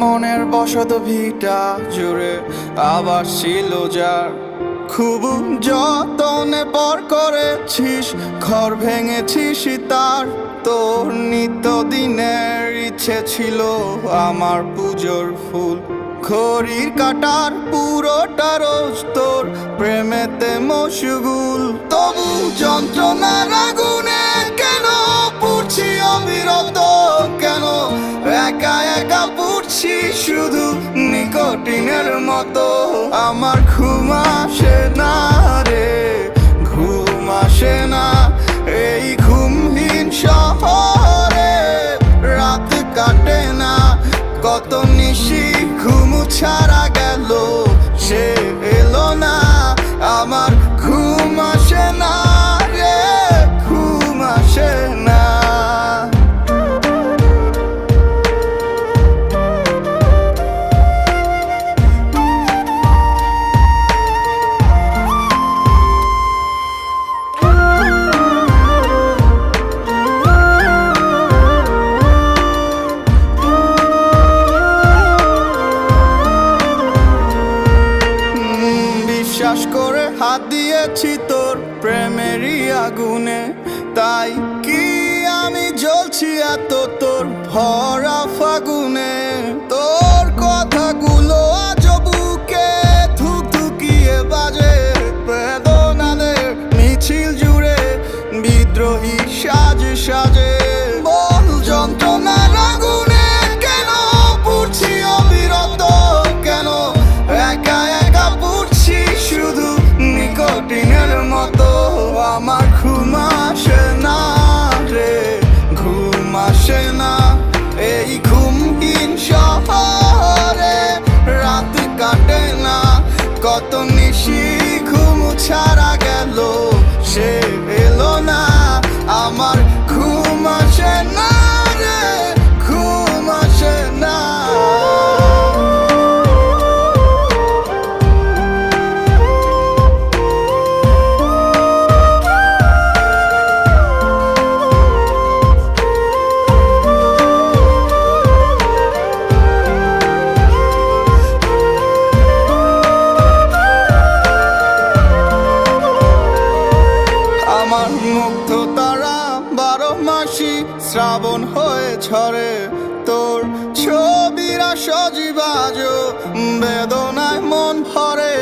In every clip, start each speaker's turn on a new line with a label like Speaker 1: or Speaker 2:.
Speaker 1: মনের বসত ভিটা জুড়ে আবার ছিল যার, খুব যতনে পর করেছিস, ঘর ভেঙেছিস তার। তোর নিত্যদিনের ইচ্ছে ছিল আমার পুজোর ফুল, ঘড়ির কাটার পুরোটা রোজ তোর প্রেমেতে মশগুল। তবু যন্ত্রণার আগুনে কেন পুড়ছি অবিরত, কেন একা একা পুড়ছি শুধু নিকোটিনের মতো। আমার ঘুম আসে না রে, ঘুম আসে না এই ঘুমহীন শহরে, রাত কাটে না কত নিশি ঘুম ছাড়া গেল, সে এলো না। আমার ঘুম আসে না রে, ঘুম আসে না। বিশ্বাস করে হাত দিয়েছি তোর প্রেমেরই আগুনে, তাই কি আমি জ্বলছি এত তোর ভরা ফাগুনে। তোর কথাগুলো আজ বুকে ধুকধুকিয়ে বাজে, বেদনাদের মিছিল জুড়ে বিদ্রোহী সাজে সাজে। বল যন্ত্রণার আগুনে কেন পুড়ছি অবিরত, কেন একা একা পুড়ছি শুধু নিকোটিনের মতো। আমার ঘুম আসে না রে, ঘুম আসে না এই ঘুমহীন শহরে, রাত কাটে না কত নিশি ঘুম ছাড়া গেল, সে এলো না। আমার ঘুম আসে না রে, ঘুম আসে না। আমার মুগ্ধ তারা 12 মাসি শ্রাবণ হয়ে ঝরে, তোর ছবিরা সজীবাজ বেদনায় মন ভরে।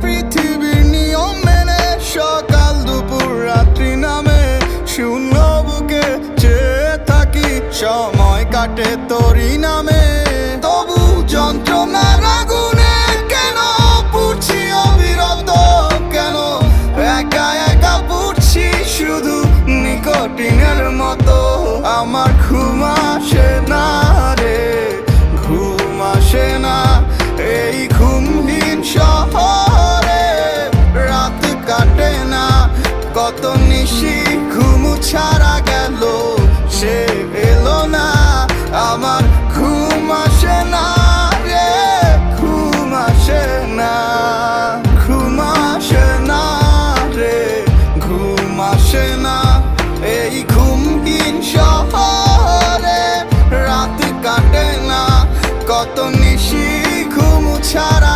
Speaker 1: পৃথিবীর নিয়ম মেনে সকাল দুপুর রাত্রি নামে শূন্য বুকে চেয়ে থাকি, সময় কাটে তোরই নামে। তবু যন্ত্রণার আগুনে কেন পুড়ছি অবিরত, কেন একা একা পুড়ছি শুধু নিকোটিনের মতো। আমার ঘুম আসে না রে, ঘুম আসে না এই ঘুমহীন শহরে, রাত কাটে না কত নিশি ঘুম ছাড়া গেল, সে এলো না। আমার ঘুম আসে না রে, ঘুম আসে না, ঘুম আসে না রে, ঘুম আসে না এই ঘুমহীন শহরে, রাত কাটে না কত নিশি ঘুম ছাড়া